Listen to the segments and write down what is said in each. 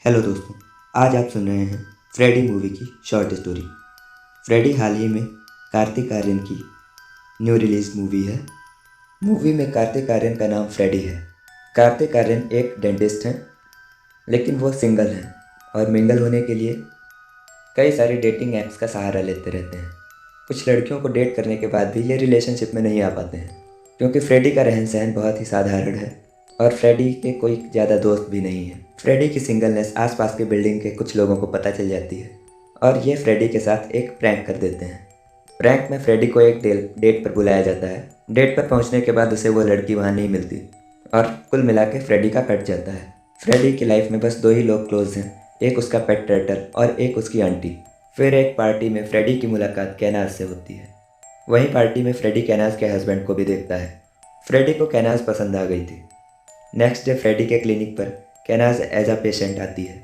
Hello दोस्तों, आज आप सुन रहे हैं फ्रेडी मूवी की शॉर्ट स्टोरी। फ्रेडी हाल ही में कार्तिक आर्यन की न्यू रिलीज मूवी है। मूवी में कार्तिक आर्यन का नाम फ्रेडी है। कार्तिक आर्यन एक डेंटिस्ट हैं, लेकिन वो सिंगल हैं और मिंगल होने के लिए कई सारे डेटिंग ऐप्स का सहारा लेते रहते हैं। कुछ लड़कियों को डेट करने के बाद भी ये रिलेशनशिप में नहीं आ पाते हैं, क्योंकि फ्रेडी का रहन सहन बहुत ही साधारण है और फ्रेडी के कोई ज़्यादा दोस्त भी नहीं है। फ्रेडी की सिंगलनेस आसपास के बिल्डिंग के कुछ लोगों को पता चल जाती है और ये फ्रेडी के साथ एक प्रैंक कर देते हैं। प्रैंक में फ्रेडी को एक डेट पर बुलाया जाता है। डेट पर पहुंचने के बाद उसे वो लड़की वहाँ नहीं मिलती और कुल मिला के फ्रेडी का कट जाता है। फ्रेडी की लाइफ में बस दो ही लोग क्लोज हैं, एक उसका पेट टर्टल और एक उसकी आंटी। फिर एक पार्टी में फ्रेडी की मुलाकात कैनाज से होती है। वहीं पार्टी में फ्रेडी कैनाज के हस्बैंड को भी देखता है। फ्रेडी को कैनाज पसंद आ गई थी। नेक्स्ट डे फ्रेडी के क्लिनिक पर कैनाज एज अ पेशेंट आती है।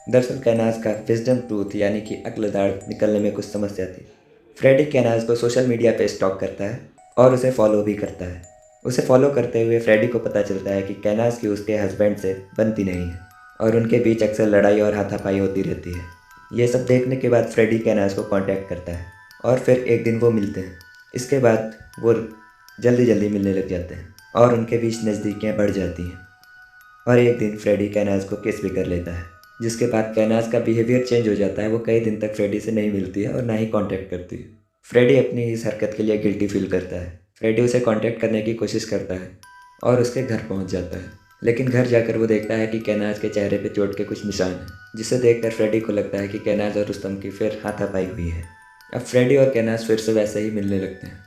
दरअसल कैनाज का विजडम टूथ यानी कि अक्ल दाढ़ निकलने में कुछ समस्या थी। फ्रेडी कैनाज को सोशल मीडिया पे स्टॉक करता है और उसे फॉलो भी करता है। उसे फॉलो करते हुए फ्रेडी को पता चलता है कि कैनाज की उसके हस्बैंड से बनती नहीं है और उनके बीच अक्सर लड़ाई और हाथापाई होती रहती है। ये सब देखने के बाद फ्रेडी कैनाज को कांटेक्ट करता है और फिर एक दिन वो मिलते हैं। इसके बाद वो जल्दी जल्दी मिलने लग जाते हैं और उनके बीच नज़दीकियाँ बढ़ जाती हैं और एक दिन फ्रेडी कैनाज को किस भी कर लेता है, जिसके बाद कैनाज का बिहेवियर चेंज हो जाता है। वो कई दिन तक फ्रेडी से नहीं मिलती है और ना ही कांटेक्ट करती है। फ्रेडी अपनी इस हरकत के लिए गिल्टी फील करता है। फ्रेडी उसे कांटेक्ट करने की कोशिश करता है और उसके घर पहुंच जाता है, लेकिन घर जाकर वो देखता है कि कैनाज के चेहरे पे चोट के कुछ निशान हैं, जिसे देखकर फ्रेडी को लगता है कि कैनाज और रुस्तम की फिर हाथापाई हुई है। अब फ्रेडी और कैनाज फिर से वैसे ही मिलने लगते हैं।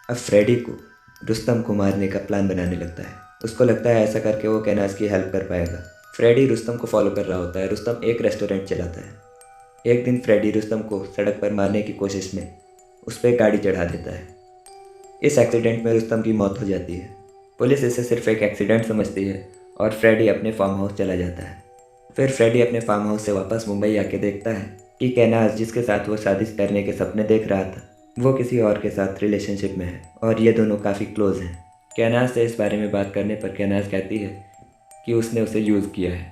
अब फ्रेडी को रुस्तम को मारने का प्लान बनाने लगता है। उसको लगता है ऐसा करके वो कैनाज की हेल्प कर पाएगा। फ्रेडी रुस्तम को फॉलो कर रहा होता है। रुस्तम एक रेस्टोरेंट चलाता है। एक दिन फ्रेडी रुस्तम को सड़क पर मारने की कोशिश में उस पर गाड़ी चढ़ा देता है। इस एक्सीडेंट में रुस्तम की मौत हो जाती है। पुलिस इसे सिर्फ एक एक्सीडेंट समझती है और फ्रेडी अपने फार्म हाउस चला जाता है। फिर फ्रेडी अपने फार्म हाउस से वापस मुंबई आके देखता है कि कैनाज जिसके साथ वो शादी करने के सपने देख रहा था, वो किसी और के साथ रिलेशनशिप में है और ये दोनों काफ़ी क्लोज हैं। कैनाज से इस बारे में बात करने पर कैनाज कहती है कि उसने उसे यूज़ किया है।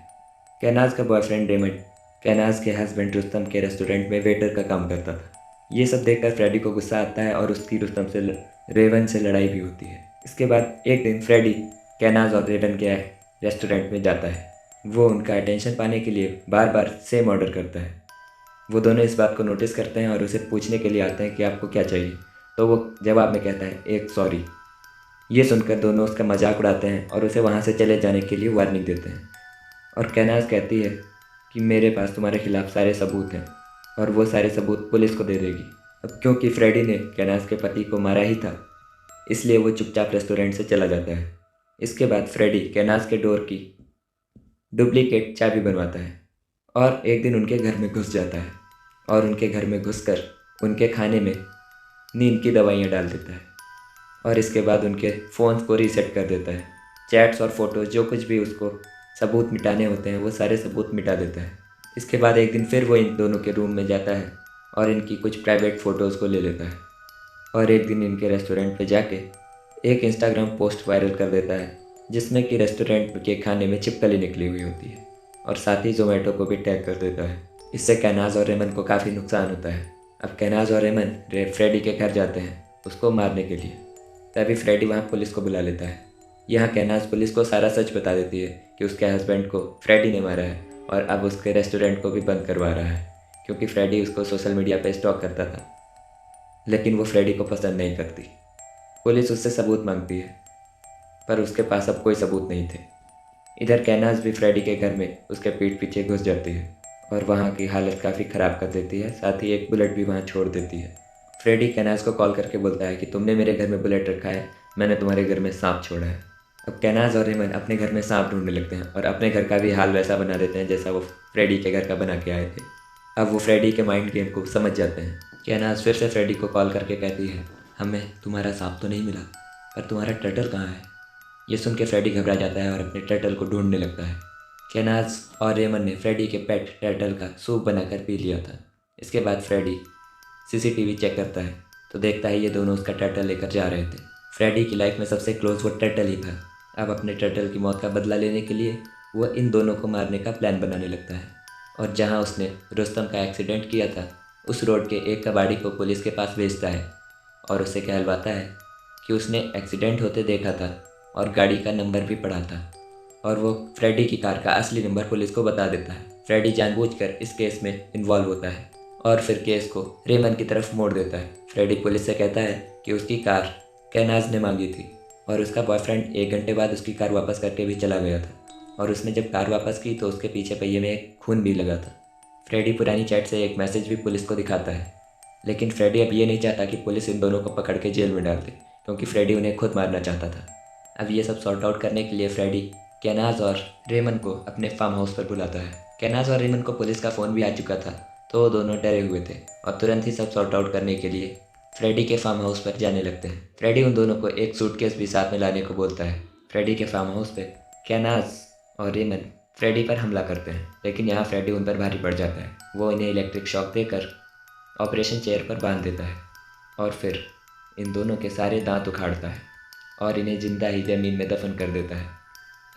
कैनाज का बॉयफ्रेंड रेमंड कैनाज के हस्बैंड रुस्तम के रेस्टोरेंट में वेटर का काम करता था। ये सब देखकर फ्रेडी को गुस्सा आता है और उसकी रुस्तम से रेवन से लड़ाई भी होती है। इसके बाद एक दिन फ्रेडी कैनाज और रेवन के रेस्टोरेंट में जाता है। वो उनका अटेंशन पाने के लिए बार बार सेम ऑर्डर करता है। वो दोनों इस बात को नोटिस करते हैं और उसे पूछने के लिए आते हैं कि आपको क्या चाहिए, तो वो जवाब में कहता है एक सॉरी। ये सुनकर दोनों उसका मजाक उड़ाते हैं और उसे वहाँ से चले जाने के लिए वार्निंग देते हैं। और कैनाज कहती है कि मेरे पास तुम्हारे खिलाफ सारे सबूत हैं और वो सारे सबूत पुलिस को दे देगी। अब क्योंकि फ्रेडी ने कैनाज के पति को मारा ही था, इसलिए वो चुपचाप रेस्टोरेंट से चला जाता है। इसके बाद फ्रेडी कैनाज के डोर की डुप्लीकेट चाबी बनवाता है और एक दिन उनके घर में घुस जाता है और उनके घर में घुसकर उनके खाने में नींद की दवाइयाँ डाल देता है और इसके बाद उनके फ़ोन्स को रीसेट कर देता है। चैट्स और फोटोज़ जो कुछ भी उसको सबूत मिटाने होते हैं वो सारे सबूत मिटा देता है। इसके बाद एक दिन फिर वो इन दोनों के रूम में जाता है और इनकी कुछ प्राइवेट फ़ोटोज़ को ले लेता है और एक दिन इनके रेस्टोरेंट पे जाके एक इंस्टाग्राम पोस्ट वायरल कर देता है, जिसमें कि रेस्टोरेंट के खाने में छिपकली निकली हुई होती है और साथ ही जोमेटो को भी टैग कर देता है। इससे कैनाज और रेमन को काफ़ी नुकसान होता है। अब कैनाज और रेमन फ्रेडी के घर जाते हैं उसको मारने के लिए। तभी फ्रेडी वहाँ पुलिस को बुला लेता है। यहाँ कैनाज पुलिस को सारा सच बता देती है कि उसके हस्बैंड को फ्रेडी ने मारा है और अब उसके रेस्टोरेंट को भी बंद करवा रहा है, क्योंकि फ्रेडी उसको सोशल मीडिया पे स्टॉक करता था, लेकिन वो फ्रेडी को पसंद नहीं करती। पुलिस उससे सबूत मांगती है पर उसके पास अब कोई सबूत नहीं थे। इधर कैनाज भी फ्रेडी के घर में उसके पीठ पीछे घुस जाती है और वहाँ की हालत काफ़ी ख़राब कर देती है, साथ ही एक बुलेट भी वहाँ छोड़ देती है। फ्रेडी कैनाज को कॉल करके बोलता है कि तुमने मेरे घर में बुलेट रखा है, मैंने तुम्हारे घर में सांप छोड़ा है। अब कैनाज और रेमन अपने घर में सांप ढूंढने लगते हैं और अपने घर का भी हाल वैसा बना देते हैं जैसा वो फ्रेडी के घर का बना के आए थे। अब वो फ्रेडी के माइंड गेम को समझ जाते हैं। कैनाज फिर से फ्रेडी को कॉल करके कहती है हमें तुम्हारा सांप तो नहीं मिला, पर तुम्हारा टर्टल कहाँ है। ये सुन के फ्रेडी घबरा जाता है और अपने टर्टल को ढूंढने लगता है। कैनाज और रेमन ने फ्रेडी के पेट टर्टल का सूप बनाकर पी लिया था। इसके बाद फ्रेडी सीसीटीवी चेक करता है तो देखता है ये दोनों उसका टर्टल लेकर जा रहे थे। फ्रेडी की लाइफ में सबसे क्लोज वो टर्टल ही था। अब अपने टर्टल की मौत का बदला लेने के लिए वो इन दोनों को मारने का प्लान बनाने लगता है। और जहां उसने रुस्तम का एक्सीडेंट किया था उस रोड के एक कबाड़ी को पुलिस के पास भेजता है और उसे कहलवाता है कि उसने एक्सीडेंट होते देखा था और गाड़ी का नंबर भी पढ़ा था, और वो फ्रेडी की कार का असली नंबर पुलिस को बता देता है। फ्रेडी जानबूझकर इस केस में इन्वॉल्व होता है और फिर केस को रेमन की तरफ मोड़ देता है। फ्रेडी पुलिस से कहता है कि उसकी कार कैनाज ने मांगी थी और उसका बॉयफ्रेंड 1 घंटे बाद उसकी कार वापस करके भी चला गया था, और उसने जब कार वापस की तो उसके पीछे पहिए में एक खून भी लगा था। फ्रेडी पुरानी चैट से एक मैसेज भी पुलिस को दिखाता है, लेकिन फ्रेडी अब ये नहीं चाहता कि पुलिस इन दोनों को पकड़ के जेल में डाल दे, क्योंकि फ्रेडी उन्हें खुद मारना चाहता था। अब ये सब सॉर्ट आउट करने के लिए फ्रेडी कैनाज और रेमन को अपने फार्म हाउस पर बुलाता है। कैनाज और रेमन को पुलिस का फ़ोन भी आ चुका था, तो वो दोनों डरे हुए थे और तुरंत ही सब सॉर्ट आउट करने के लिए फ्रेडी के फार्म हाउस पर जाने लगते हैं। फ्रेडी उन दोनों को एक सूटकेस भी साथ में लाने को बोलता है। फ्रेडी के फार्म हाउस पे कैनाज और रेमन फ्रेडी पर हमला करते हैं, लेकिन यहाँ फ्रेडी उन पर भारी पड़ जाता है। वो इन्हें इलेक्ट्रिक शॉक देकर ऑपरेशन चेयर पर बांध देता है और फिर इन दोनों के सारे दांत उखाड़ता है और इन्हें जिंदा ही ज़मीन में दफन कर देता है।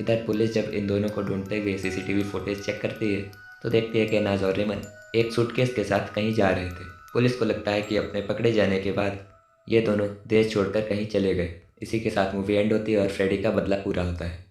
इधर पुलिस जब इन दोनों को ढूंढते हुए सीसीटीवी फुटेज चेक करती है तो देखती है कि नाज और रेमन एक सूटकेस के साथ कहीं जा रहे थे। पुलिस को लगता है कि अपने पकड़े जाने के बाद ये दोनों देश छोड़कर कहीं चले गए। इसी के साथ मूवी एंड होती है और फ्रेडी का बदला पूरा होता है।